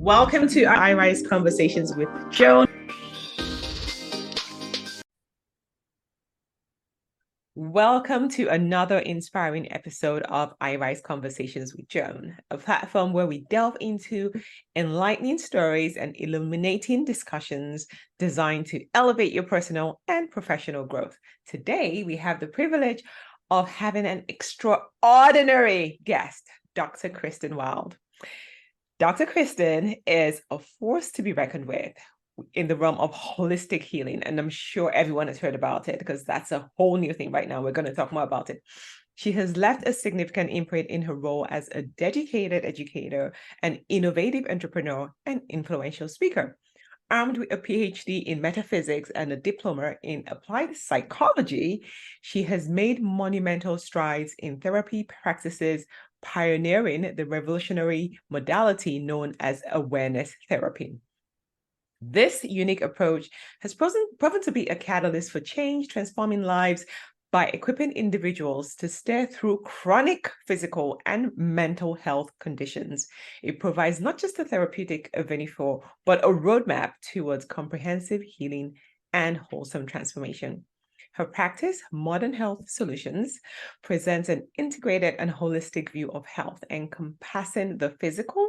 Welcome to iRise Conversations with Joan. Welcome to another inspiring episode of iRise Conversations with Joan, a platform where we delve into enlightening stories and illuminating discussions designed to elevate your personal and professional growth. Today, we have the privilege of having an extraordinary guest, Dr. Kristin Wild. Dr. Kristin is a force to be reckoned with in the realm of holistic healing. And I'm sure everyone has heard about it because that's a whole new thing right now. We're going to talk more about it. She has left a significant imprint in her role as a dedicated educator, an innovative entrepreneur, and influential speaker. Armed with a PhD in metaphysics and a diploma in applied psychology, she has made monumental strides in therapy practices, pioneering the revolutionary modality known as awareness therapy. This unique approach has proven to be a catalyst for change, transforming lives by equipping individuals to steer through chronic physical and mental health conditions. It provides not just a therapeutic avenue but a roadmap towards comprehensive healing and wholesome transformation. Her practice, Modern Health Solutions, presents an integrated and holistic view of health, encompassing the physical,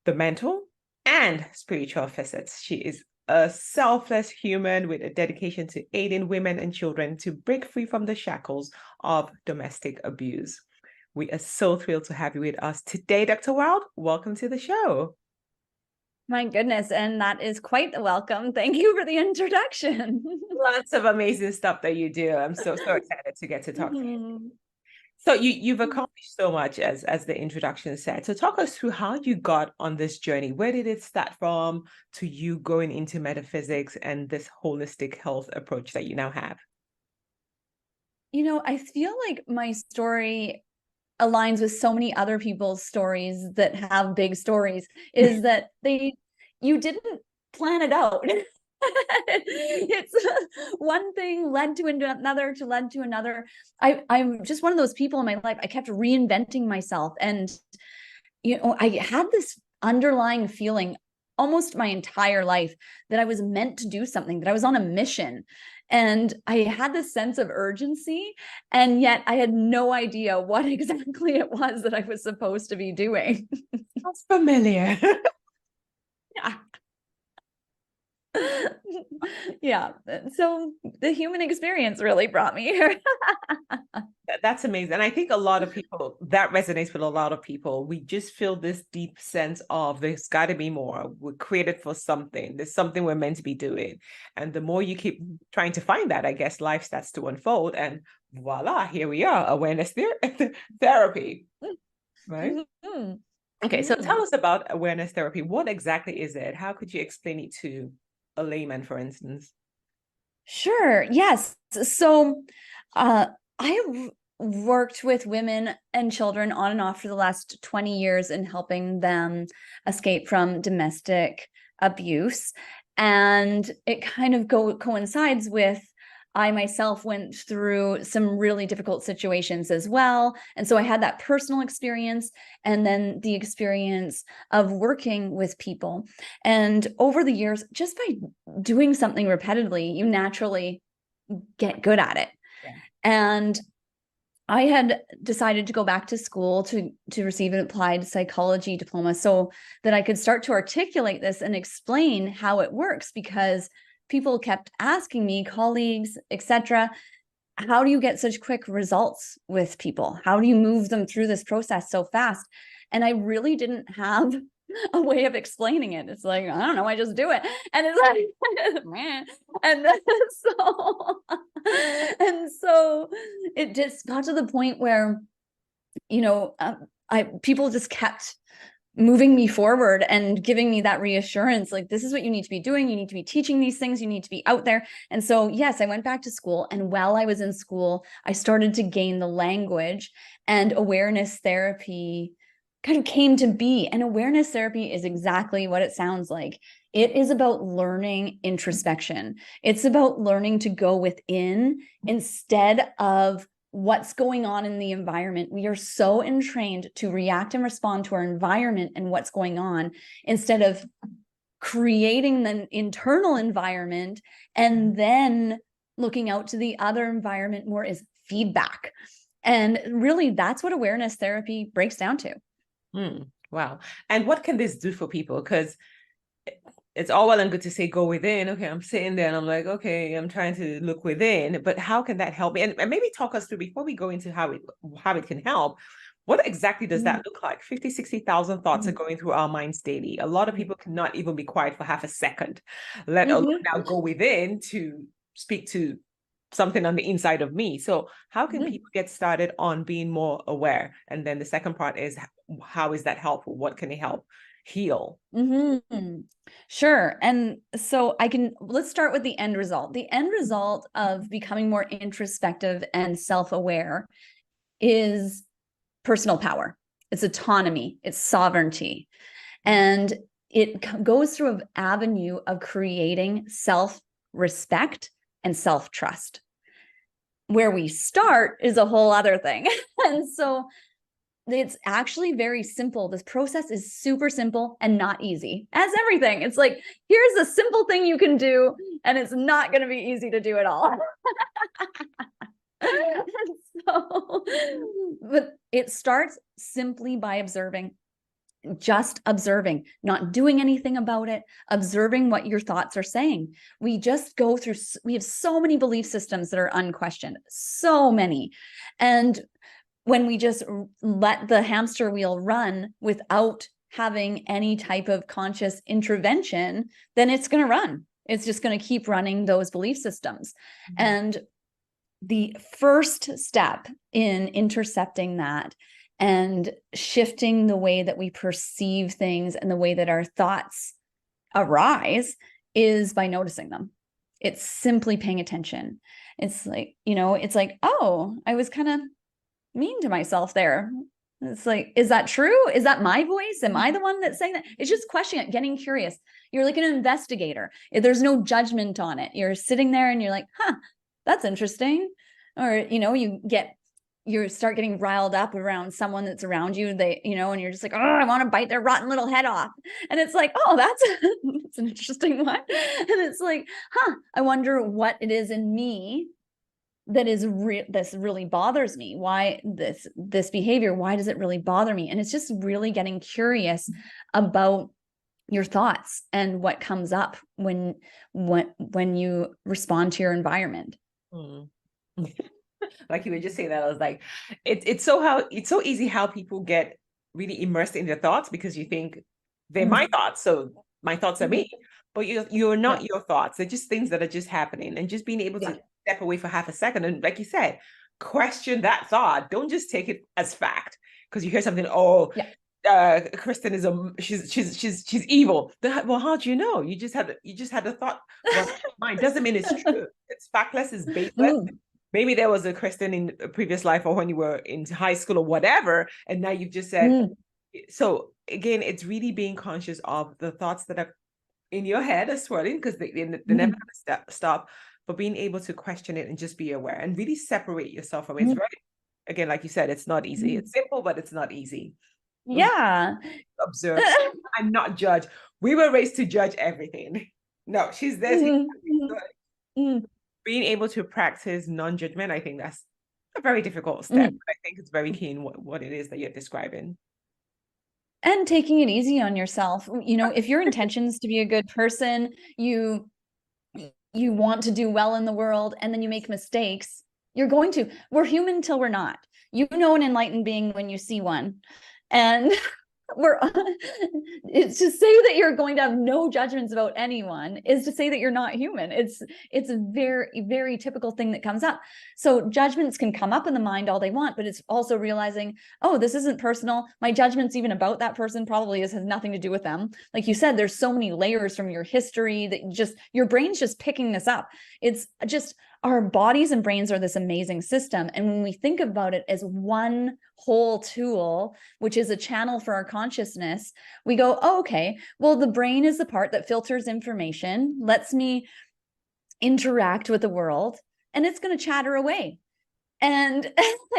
the mental, and spiritual facets. She is a selfless human with a dedication to aiding women and children to break free from the shackles of domestic abuse. We are so thrilled to have you with us today, Dr. Wild. Welcome to the show. My goodness, and that is quite a welcome. Thank you for the introduction. Lots of amazing stuff that you do. I'm so excited to get to talk to you. So you've accomplished so much, as the introduction said. So talk us through how you got on this journey. Where did it start from to you going into metaphysics and this holistic health approach that you now have? You know, I feel like my story aligns with so many other people's stories that have big stories, is that you didn't plan it out. It's one thing led to another to led to another. I'm just one of those people in my life. I kept reinventing myself, and I had this underlying feeling almost my entire life that I was meant to do something, that I was on a mission. And I had this sense of urgency, and yet I had no idea what exactly it was that I was supposed to be doing. That's familiar. Yeah. Yeah. So the human experience really brought me here. That's amazing. And I think a lot of people, that resonates with a lot of people. We just feel this deep sense of there's got to be more. We're created for something. There's something we're meant to be doing. And the more you keep trying to find that, I guess life starts to unfold. And voila, here we are, awareness therapy. Right? Mm-hmm. Okay, so tell us about awareness therapy. What exactly is it? How could you explain it to a layman, for instance? Sure. Yes. So I have worked with women and children on and off for the last 20 years in helping them escape from domestic abuse. And it kind of coincides with I myself went through some really difficult situations as well. And so I had that personal experience and then the experience of working with people. And over the years, just by doing something repetitively, you naturally get good at it. Yeah. And I had decided to go back to school to receive an applied psychology diploma so that I could start to articulate this and explain how it works, because people kept asking me, colleagues, etc., how do you get such quick results with people? How do you move them through this process so fast? And I really didn't have a way of explaining it. It's like, I don't know, I just do it. And it's like, man. And so it just got to the point where, people just kept moving me forward and giving me that reassurance, like, this is what you need to be doing. You need to be teaching these things. You need to be out there. And so, yes, I went back to school. And while I was in school, I started to gain the language, and awareness therapy kind of came to be. And awareness therapy is exactly what it sounds like. It is about learning introspection. It's about learning to go within instead of what's going on in the environment. We are so entrained to react and respond to our environment and what's going on, instead of creating the internal environment and then looking out to the other environment more as feedback. And really, that's what awareness therapy breaks down to. Wow. And what can this do for people? Because it's all well and good to say, go within. Okay, I'm sitting there and I'm like, okay, I'm trying to look within, but how can that help me? And maybe talk us through, before we go into how it can help, what exactly does that look like? 50, 60,000 thoughts are going through our minds daily. A lot of people cannot even be quiet for half a second, let alone now go within to speak to something on the inside of me. So how can people get started on being more aware? And then the second part is, how is that helpful? What can it help heal? Sure. And so let's start with the end result. The end result of becoming more introspective and self-aware is personal power. It's autonomy, it's sovereignty. And it goes through an avenue of creating self-respect and self-trust. Where we start is a whole other thing. And so it's actually very simple. This process is super simple and not easy, as everything. It's like, here's a simple thing you can do, and it's not going to be easy to do at all. So, but it starts simply by observing, just observing, not doing anything about it, observing what your thoughts are saying. We have so many belief systems that are unquestioned, so many. And when we just let the hamster wheel run without having any type of conscious intervention, then it's going to run. It's just going to keep running those belief systems. And the first step in intercepting that and shifting the way that we perceive things and the way that our thoughts arise is by noticing them. It's simply paying attention. It's like, oh, I was kind of mean to myself there. It's like, is that true? Is that my voice? Am I the one that's saying that? It's just questioning it, getting curious. You're like an investigator. There's no judgment on it. You're sitting there and you're like, that's interesting. Or, you start getting riled up around someone that's around you, and you're just like, oh, I want to bite their rotten little head off. And it's like, oh, that's an interesting one. And it's like, I wonder what it is in me that is this really bothers me. Why this behavior? Why does it really bother me? And it's just really getting curious about your thoughts and what comes up when you respond to your environment. Like you were just saying that, I was like, it's so easy how people get really immersed in their thoughts, because you think they're my thoughts, so my thoughts are me, but you're not your thoughts. They're just things that are just happening, and just being able to step away for half a second and, like you said, question that thought. Don't just take it as fact because you hear something. Kristin she's evil. Well, how do you know? You just had the thought. Well, mine doesn't mean it's true. It's factless. It's baseless. Maybe there was a Kristin in a previous life, or when you were in high school or whatever, and now you've just said. So again, it's really being conscious of the thoughts that are in your head are swirling, because they're never going to stop. But being able to question it and just be aware and really separate yourself from it. It's very, again, like you said, it's not easy. It's simple, but it's not easy. Yeah. Observe and not judge. We were raised to judge everything. No, she's this. Being able to practice non-judgment, I think that's a very difficult step. I think it's very key in what it is that you're describing. And taking it easy on yourself. If your intention is to be a good person, you want to do well in the world, and then you make mistakes, we're human till we're not. An enlightened being when you see one. And it's to say that you're going to have no judgments about anyone is to say that you're not human. It's a very, very typical thing that comes up. So judgments can come up in the mind all they want, but it's also realizing, oh, this isn't personal. My judgments even about that person probably has nothing to do with them. Like you said, there's so many layers from your history that your brain's just picking this up. It's just, our bodies and brains are this amazing system. And when we think about it as one whole tool, which is a channel for our consciousness, we go, oh, okay, well, the brain is the part that filters information, lets me interact with the world, and it's going to chatter away. and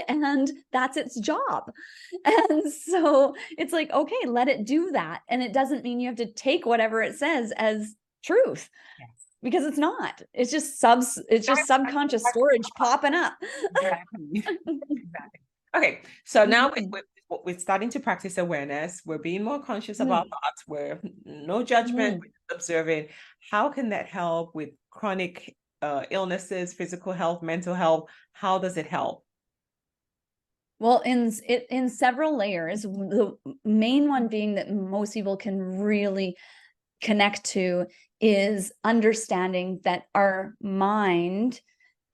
and that's its job. And so it's like, okay, let it do that. And it doesn't mean you have to take whatever it says as truth, Yes. because it's not. It's just subconscious storage popping up. Exactly. Exactly. Okay, so now Mhm. we're starting to practice awareness. We're being more conscious of our Mhm. thoughts. We're no judgment, Mhm. we're just observing. How can that help with chronic illnesses, physical health, mental health? How does it help? Well, in several layers, the main one being that most people can really connect to is understanding that our mind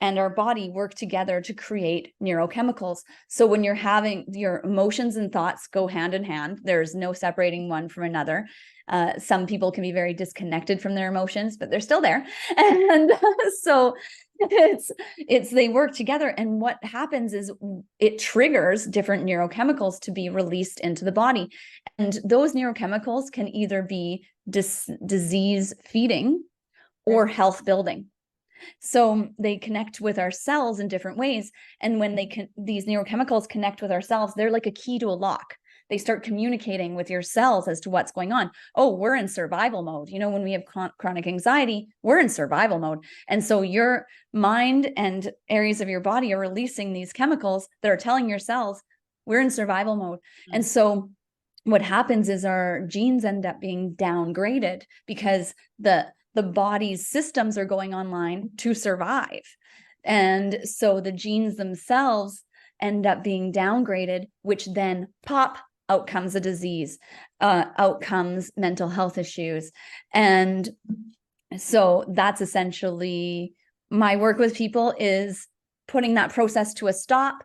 and our body work together to create neurochemicals. So when you're having your emotions and thoughts go hand in hand, there's no separating one from another. Some people can be very disconnected from their emotions, but they're still there. And so it's they work together. And what happens is it triggers different neurochemicals to be released into the body. And those neurochemicals can either be disease feeding or health building. So they connect with our cells in different ways. And when these neurochemicals connect with our cells, they're like a key to a lock. They start communicating with your cells as to what's going on. Oh, we're in survival mode. You know, when we have chronic anxiety, we're in survival mode. And so your mind and areas of your body are releasing these chemicals that are telling your cells, we're in survival mode. And so what happens is our genes end up being downgraded because the body's systems are going online to survive. And so the genes themselves end up being downgraded, which then pop, out comes a disease, out comes mental health issues. And so that's essentially my work with people, is putting that process to a stop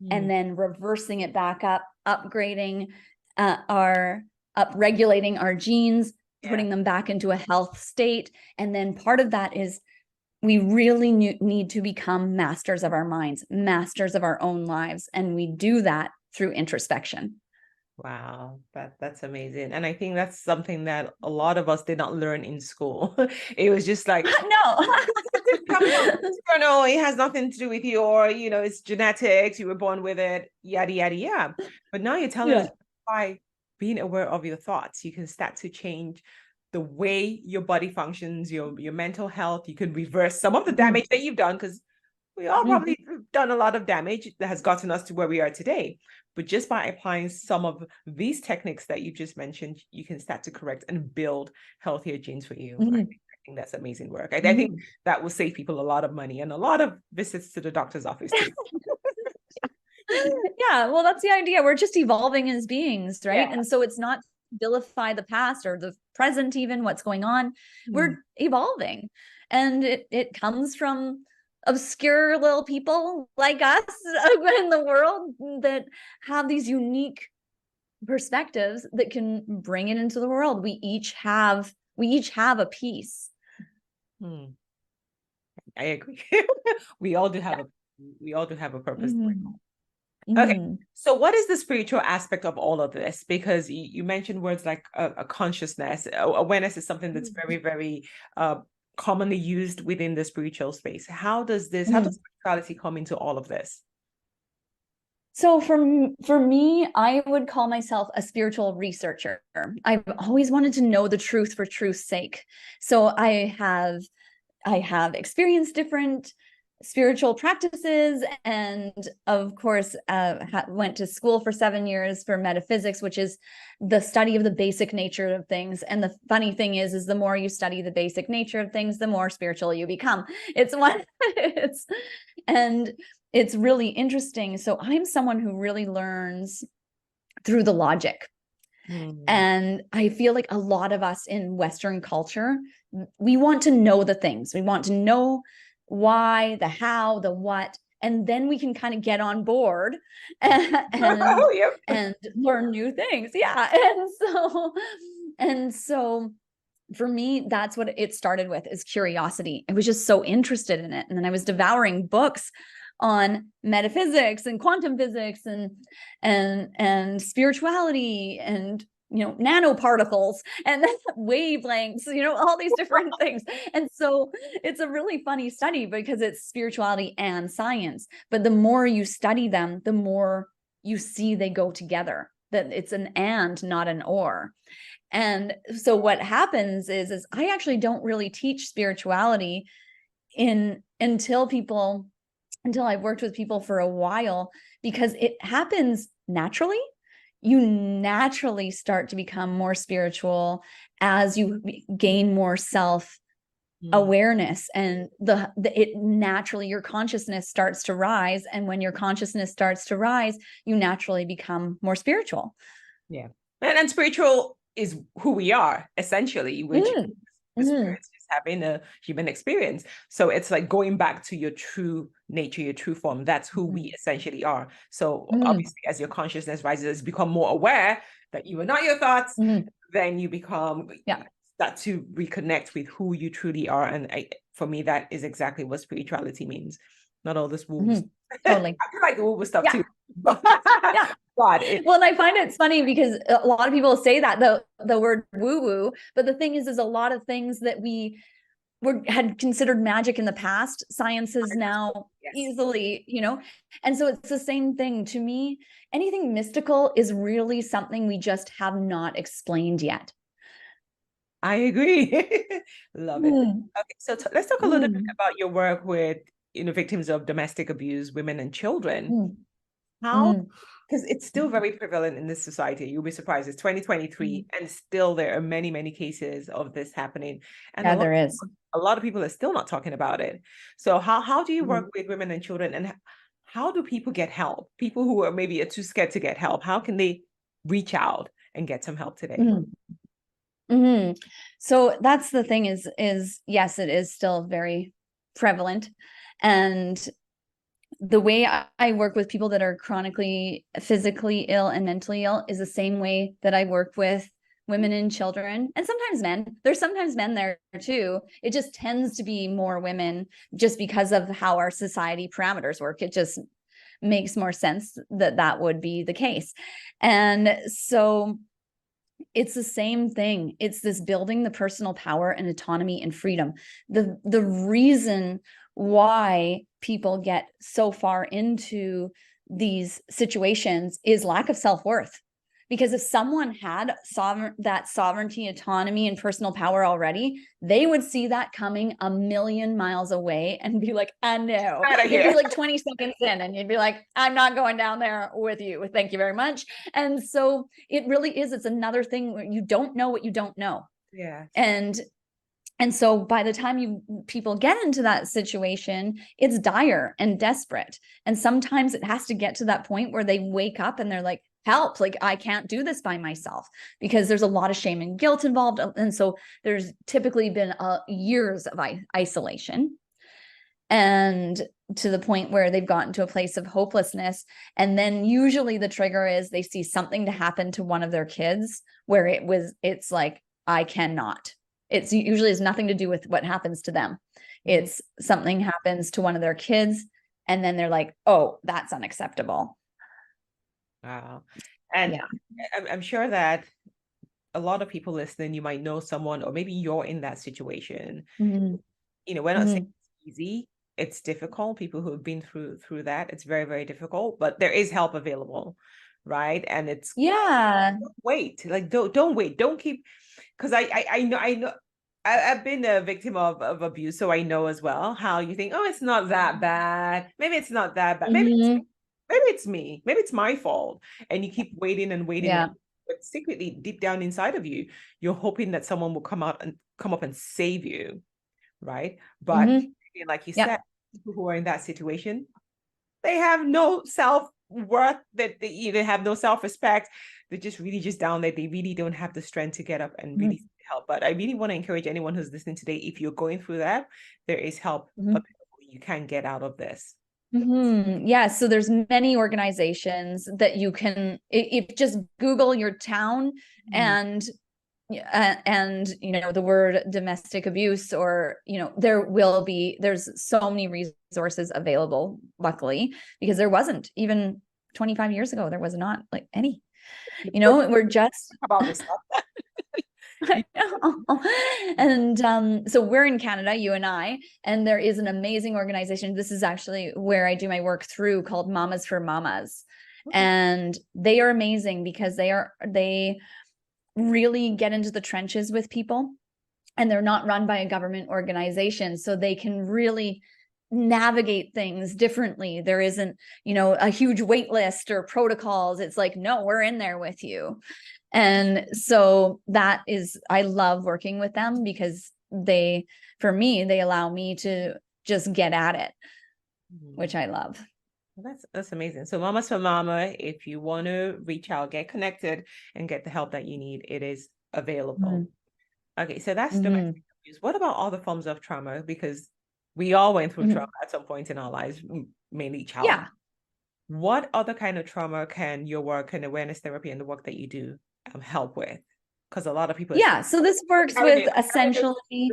and then reversing it back up, upgrading our upregulating our genes, putting them back into a health state. And then part of that is we really need to become masters of our minds, masters of our own lives. And we do that through introspection. Wow, that's amazing. And I think that's something that a lot of us did not learn in school. It was just like, No. it comes from external, it has nothing to do with you, or it's genetics, you were born with it, yada yada yada. But now you're telling us, Yeah. by being aware of your thoughts, you can start to change the way your body functions, your mental health. You can reverse some of the Mhm. damage that you've done, because we all Mhm. probably done a lot of damage that has gotten us to where we are today. But just by applying some of these techniques that you just mentioned, you can start to correct and build healthier genes for you. I think that's amazing work. I think Mhm. that will save people a lot of money and a lot of visits to the doctor's office too. Yeah, well, that's the idea. We're just evolving as beings, right? Yeah. And so it's not vilify the past or the present, even what's going on. Mm. We're evolving. And it comes from obscure little people like us in the world that have these unique perspectives that can bring it into the world. We each have a piece. Hmm. I agree. We all do have Yeah. a purpose. Mhm. Okay. Mhm. So what is the spiritual aspect of all of this? Because you mentioned words like a consciousness. Awareness is something that's very, very commonly used within the spiritual space. How does Mhm. spirituality come into all of this? So for me, I would call myself a spiritual researcher. I've always wanted to know the truth for truth's sake. So I have experienced different spiritual practices, and of course went to school for 7 years for metaphysics, which is the study of the basic nature of things. And the funny thing is the more you study the basic nature of things, the more spiritual you become. It's one and it's really interesting. So I'm someone who really learns through the logic. Hmm. And I feel like a lot of us in Western culture, we want to know the things. We want to know why, the how, the what, and then we can kind of get on board and Oh, yep. and learn new things. Yeah. And so for me, that's what it started with, is curiosity. I was just so interested in it. And then I was devouring books on metaphysics and quantum physics and spirituality and nanoparticles and wavelengths, all these different things. And so it's a really funny study because it's spirituality and science. But the more you study them, the more you see they go together, that it's an and, not an or. And so what happens is I actually don't really teach spirituality until I've worked with people for a while, because it happens naturally. You naturally start to become more spiritual as you gain more self awareness, and it naturally, your consciousness starts to rise. And when your consciousness starts to rise, you naturally become more spiritual. Yeah. And spiritual is who we are, essentially, which the spirit is just having a human experience. So it's like going back to your true nature, your true form. That's who we essentially are. So obviously, as your consciousness rises, become more aware that you are not your thoughts, then you become start to reconnect with who you truly are. And for me, that is exactly what spirituality means. Not all this woo. Totally. I feel like the woo stuff too. Yeah. God, well, and I find it funny because a lot of people say that the word woo woo, but the thing is a lot of things that we had considered magic in the past, science is now easily, and so it's the same thing to me. Anything mystical is really something we just have not explained yet. I agree. Love it. Okay, so let's talk a little bit about your work with victims of domestic abuse, women and children. How, because it's still very prevalent in this society. You'll be surprised. It's 2023 and still there are many, many cases of this happening. And a lot of people are still not talking about it. So how do you work with women and children, and how do people get help? People who are maybe too scared to get help, how can they reach out and get some help today? So that's the thing is yes, it is still very prevalent. And the way I work with people that are chronically physically ill and mentally ill is the same way that I work with women and children, and sometimes men. There's sometimes men there too. It just tends to be more women just because of how our society parameters work. It just makes more sense that would be the case. And so it's the same thing. It's this building the personal power and autonomy and freedom. The reason why people get so far into these situations is lack of self-worth. Because if someone had that sovereignty, autonomy, and personal power already, they would see that coming a million miles away and be like, I know. It'd be like 20 seconds in and you'd be like, I'm not going down there with you. Thank you very much. And so it really is. It's another thing where you don't know what you don't know. Yeah. And so by the time people get into that situation, it's dire and desperate. And sometimes it has to get to that point where they wake up and they're like, help, like I can't do this by myself, because there's a lot of shame and guilt involved. And so there's typically been years of isolation, and to the point where they've gotten to a place of hopelessness. And then usually the trigger is they see something to happen to one of their kids where it's like, I cannot. It's usually has nothing to do with what happens to them. It's something happens to one of their kids, and then they're like, oh, that's unacceptable. Wow. And I'm sure that a lot of people listening, you might know someone, or maybe you're in that situation. We're not saying it's easy. It's difficult. People who have been through that, it's very, very difficult, but there is help available, right? And it's don't wait. Like don't wait. Don't keep, because I know I've been a victim of abuse, so I know as well how you think, oh, it's not that bad. Maybe it's not that bad. Maybe it's me. Maybe it's my fault. And you keep waiting and waiting. But secretly, deep down inside of you, you're hoping that someone will come up and save you, right? But like you said, people who are in that situation, they have no self-worth, that they either have no self-respect. They're just really just down there. They really don't have the strength to get up and really help. But I really want to encourage anyone who's listening today, if you're going through that, there is help available. You can get out of this. Yeah, so there's many organizations that you can, if just Google your town and the word domestic abuse, or there's so many resources available, luckily, because there wasn't even 25 years ago, there was not like any. We're just about this stuff. I know. And so we're in Canada, you and I, and there is an amazing organization. This is actually where I do my work through, called Mamas for Mamas. Okay. And they are amazing because they really get into the trenches with people, and they're not run by a government organization, so they can really navigate things differently. There isn't, a huge wait list or protocols. It's like, no, we're in there with you. And so I love working with them because for me, they allow me to just get at it, which I love. Well, that's amazing. So Mamas for Mama, if you want to reach out, get connected and get the help that you need, it is available. Okay, so that's domestic abuse. What about all the forms of trauma? Because we all went through trauma at some point in our lives, mainly childhood. Yeah. What other kind of trauma can your work and awareness therapy and the work that you do help with? Because a lot of people so this works with essentially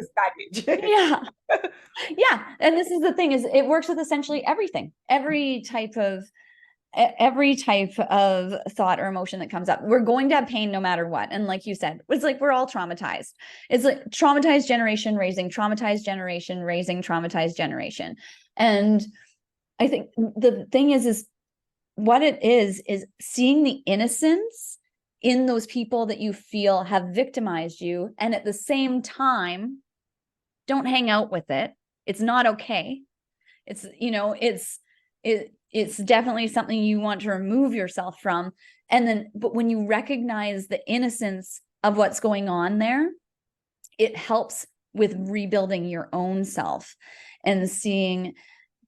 yeah and this is the thing, is it works with essentially everything, every type of thought or emotion that comes up. We're going to have pain no matter what. And like you said, it's like we're all traumatized. It's like traumatized generation raising traumatized generation raising traumatized generation. And I think the thing is what it is seeing the innocence in those people that you feel have victimized you, and at the same time, don't hang out with it. It's not okay. It's it's definitely something you want to remove yourself from. But when you recognize the innocence of what's going on there, it helps with rebuilding your own self and seeing.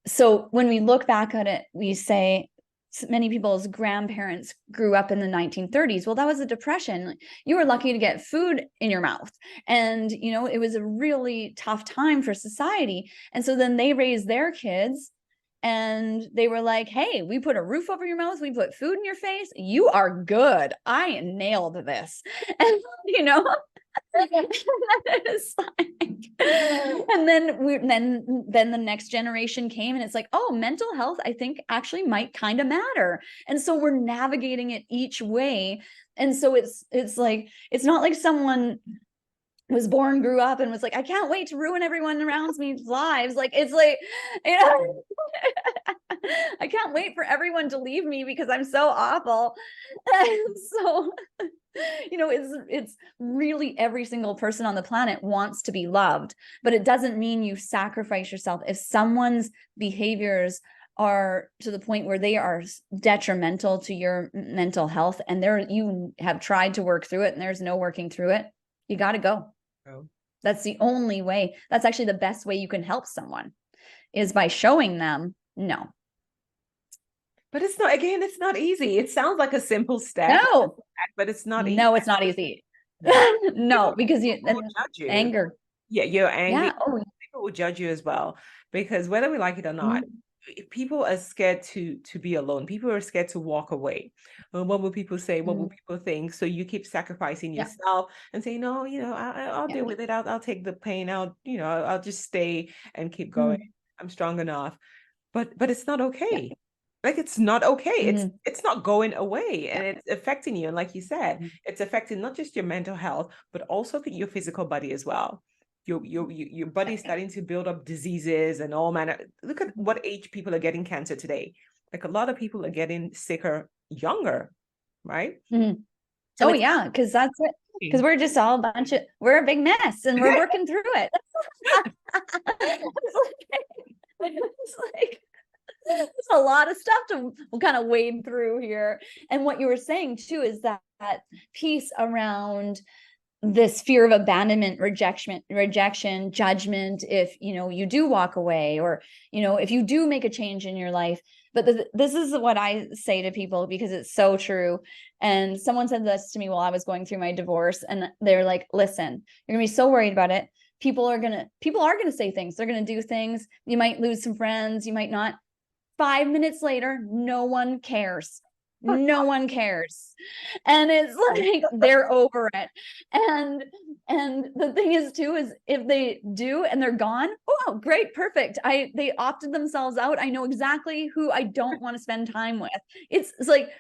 So when we look back at it, we say, many people's grandparents grew up in the 1930s. Well, that was a depression. You were lucky to get food in your mouth. And, it was a really tough time for society. And so then they raised their kids and they were like, hey, we put a roof over your mouth. We put food in your face. You are good. I nailed this. And, it's like, and then the next generation came, and it's like, oh, mental health, I think, actually might kind of matter. And so we're navigating it each way. And so it's like, it's not like someone was born, grew up, and was like, I can't wait to ruin everyone around me's lives. Like, it's like, I can't wait for everyone to leave me because I'm so awful. And so, it's really every single person on the planet wants to be loved, but it doesn't mean you sacrifice yourself. If someone's behaviors are to the point where they are detrimental to your mental health, and you have tried to work through it and there's no working through it, you got to go. Oh. That's the only way. That's actually the best way you can help someone, is by showing them no. But it's not easy. It sounds like a simple step. No, but it's not easy. No, it's not easy. No, because people will judge you. Anger. Yeah, you're angry. Yeah. Oh. People will judge you as well, because whether we like it or not, people are scared to be alone. People are scared to walk away. What will people say? What will people think? So you keep sacrificing yourself and say, no, I'll deal with it. I'll take the pain. I'll just stay and keep going. I'm strong enough. But it's not okay. Like, it's not okay. It's not going away, and it's affecting you. And like you said, it's affecting not just your mental health, but also your physical body as well. Your body's starting to build up diseases and all manner. Look at what age people are getting cancer today. Like, a lot of people are getting sicker younger, right? So yeah, because that's it. Because we're just all we're a big mess, and we're working through it. It's like there's a lot of stuff to kind of wade through here. And what you were saying too is that piece around this fear of abandonment, rejection, judgment, if you do walk away, or if you do make a change in your life. But this is what I say to people, because it's so true. And someone said this to me while I was going through my divorce, and they're like, listen, you're gonna be so worried about it. People are gonna say things. They're gonna do things. You might lose some friends, you might not. 5 minutes later, no one cares. no one cares. And it's like they're over it. And the thing is too, is if they do and they're gone, oh great, perfect. They opted themselves out. I know exactly who I don't want to spend time with. It's like,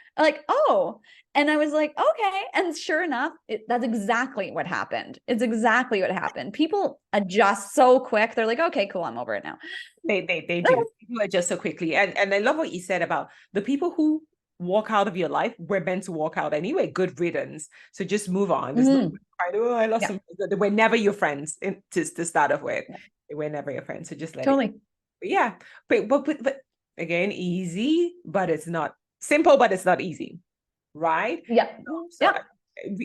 oh, and I was like, okay. And sure enough, that's exactly what happened. It's exactly what happened. People adjust so quick. They're like, okay, cool, I'm over it now. They do. People adjust so quickly. And I love what you said about the people who walk out of your life were meant to walk out anyway. Good riddance. So just move on. There's no oh, I lost some. They were never your friends to start off with. Yeah. They were never your friends. So just let Totally. it go. But yeah. But again, easy, but it's not simple, but it's not easy. Right? Yeah. So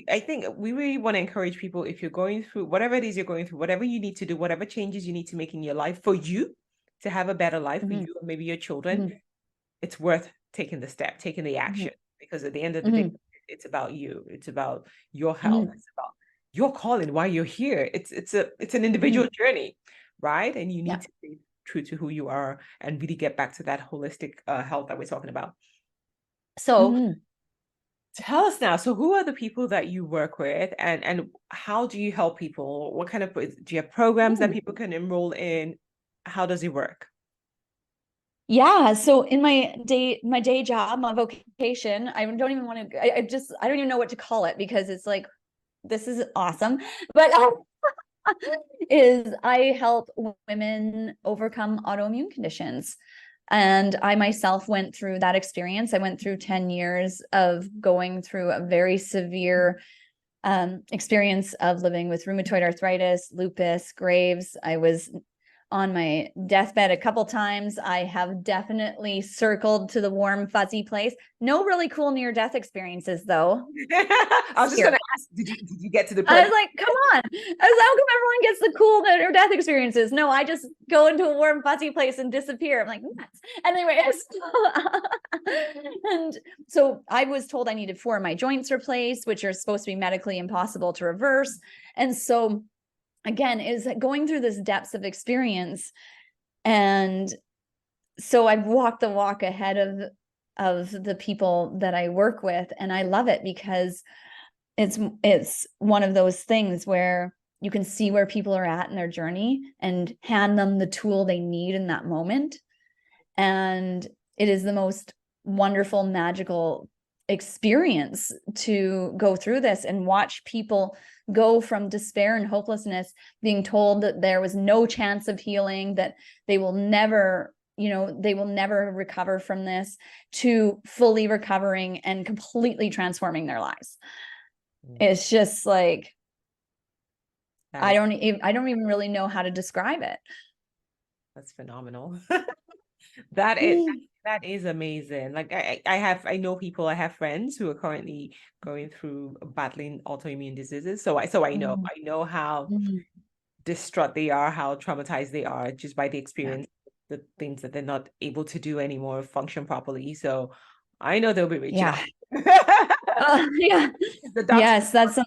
I think we really want to encourage people, if you're going through whatever it is you're going through, whatever you need to do, whatever changes you need to make in your life for you to have a better life for you or maybe your children, it's worth taking the step, taking the action, because at the end of the day, it's about you. It's about your health. It's about your calling, why you're here. It's an individual journey, right? And you need to be true to who you are and really get back to that holistic health that we're talking about. So tell us now, so who are the people that you work with, and how do you help people? What kind of, do you have programs that people can enroll in? How does it work? Yeah. So in my day job, my vocation, I don't even want to, I don't even know what to call it, because it's like, this is awesome. But is I help women overcome autoimmune conditions. And I myself went through that experience. I went through 10 years of going through a very severe experience of living with rheumatoid arthritis, lupus, Graves. I was on my deathbed a couple times. I have definitely circled to the warm, fuzzy place. No really cool near-death experiences, though. I was just going to ask, did you get to the point? I was like, come on. I was like, how come everyone gets the cool near-death experiences? No, I just go into a warm, fuzzy place and disappear. I'm like, nuts. Anyway, and so I was told I needed 4 of my joints replaced, which are supposed to be medically impossible to reverse. And so again, is going through this depths of experience. And so I've walked the walk ahead of the people that I work with. And I love it because it's one of those things where you can see where people are at in their journey and hand them the tool they need in that moment. And it is the most wonderful, magical experience to go through this and watch people go from despair and hopelessness, being told that there was no chance of healing, that they will never, they will never recover from this, to fully recovering and completely transforming their lives. It's just like, I don't even really know how to describe it. That's phenomenal. That is amazing. Like I know people, I have friends who are currently going through battling autoimmune diseases. So I know how distraught they are, how traumatized they are just by the experience, the things that they're not able to do anymore, function properly. So I know they'll be reaching out. Yes, that's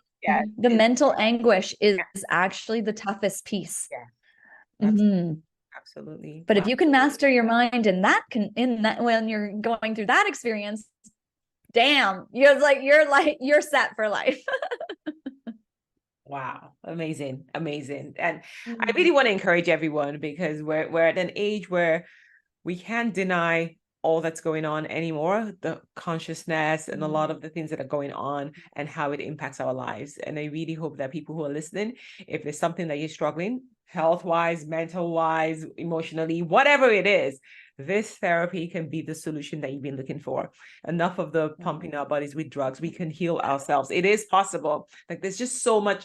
the mental anguish is actually the toughest piece. Absolutely. But if you can master your mind in that when you're going through that experience, damn, you're set for life. Wow, amazing. And I really want to encourage everyone, because we're at an age where we can't deny all that's going on anymore, the consciousness and a lot of the things that are going on and how it impacts our lives. And I really hope that people who are listening, if there's something that you're struggling, health-wise, mental-wise, emotionally, whatever it is, this therapy can be the solution that you've been looking for. Enough of the pumping our bodies with drugs. We can heal ourselves. It is possible. Like there's so many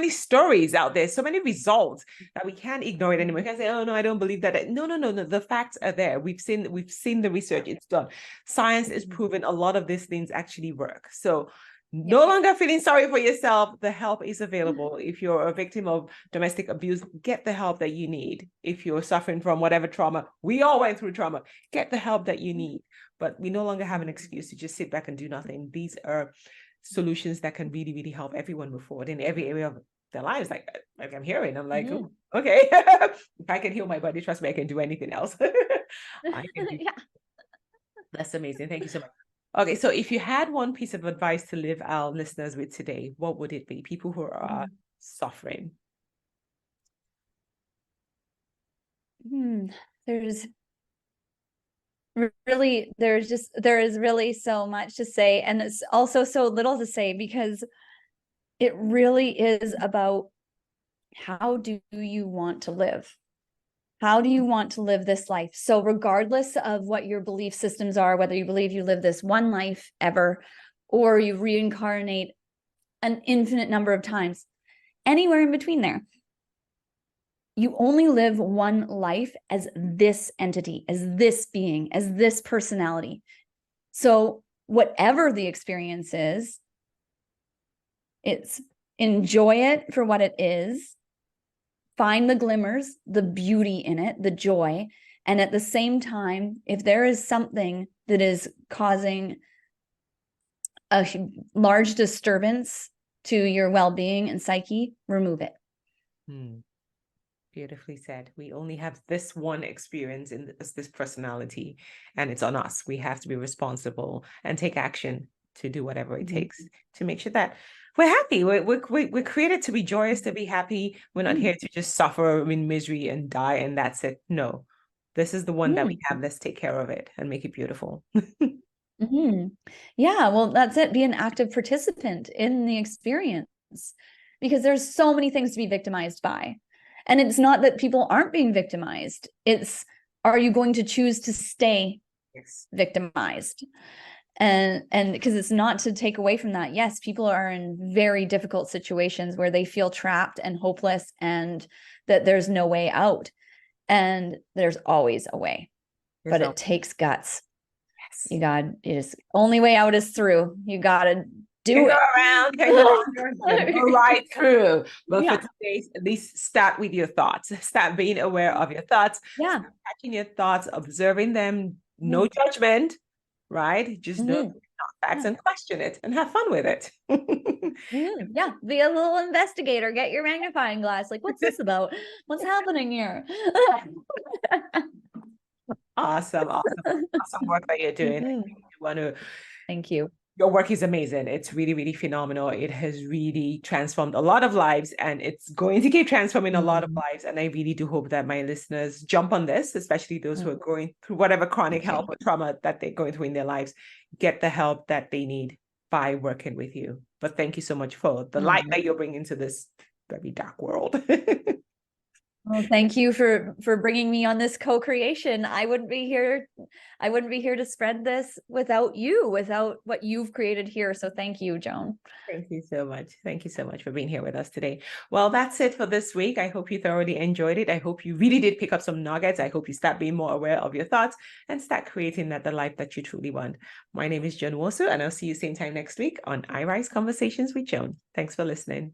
stories out there, so many results that we can't ignore it anymore. We can't say, oh no, I don't believe that. No. The facts are there. We've seen the research, it's done. Science is proven a lot of these things actually work. So no longer feeling sorry for yourself. The help is available. If you're a victim of domestic abuse, get the help that you need. If you're suffering from whatever trauma, we all went through trauma, get the help that you need. But we no longer have an excuse to just sit back and do nothing. These are solutions that can really, really help everyone move forward in every area of their lives. Like I'm hearing, I'm like, oh, okay. If I can heal my body, trust me, I can do anything else. I can do That's amazing. Thank you so much. Okay, so if you had one piece of advice to leave our listeners with today, what would it be? People who are suffering. There's there is really so much to say, and it's also so little to say, because it really is about, how do you want to live? How do you want to live this life? So regardless of what your belief systems are, whether you believe you live this one life ever, or you reincarnate an infinite number of times, anywhere in between there, you only live one life as this entity, as this being, as this personality. So whatever the experience is, it's enjoy it for what it is, find the glimmers, the beauty in it, the joy. And at the same time, if there is something that is causing a large disturbance to your well-being and psyche, remove it. Beautifully said. We only have this one experience in this personality, and it's on us. We have to be responsible and take action to do whatever it takes to make sure that we're happy. We're created to be joyous, to be happy. We're not here to just suffer in misery and die, and that's it. No, this is the one that we have. Let's take care of it and make it beautiful. Yeah, well, that's it. Be an active participant in the experience, because there's so many things to be victimized by. And it's not that people aren't being victimized. It's, are you going to choose to stay victimized? And because it's not to take away from that. Yes, people are in very difficult situations where they feel trapped and hopeless, and that there's no way out. And there's always a way, but it takes guts. You got, only way out is through. You got to do it. Go right through. But for today, at least start with your thoughts. Start being aware of your thoughts. Yeah. Start catching your thoughts, observing them. No judgment, right? Just know facts and question it and have fun with it. Yeah. Be a little investigator. Get your magnifying glass. Like, what's this about? What's happening here? Awesome work that you're doing. Thank you. Your work is amazing. It's really, really phenomenal. It has really transformed a lot of lives, and it's going to keep transforming a lot of lives. And I really do hope that my listeners jump on this, especially those who are going through whatever chronic health or trauma that they're going through in their lives, get the help that they need by working with you. But thank you so much for the light that you're bringing to this very dark world. Well, thank you for bringing me on this co-creation. I wouldn't be here to spread this without you, without what you've created here. So thank you, Joan. Thank you so much. Thank you so much for being here with us today. Well, that's it for this week. I hope you thoroughly enjoyed it. I hope you really did pick up some nuggets. I hope you start being more aware of your thoughts and start creating the life that you truly want. My name is Joan Nwosu, and I'll see you same time next week on iRise Conversations with Joan. Thanks for listening.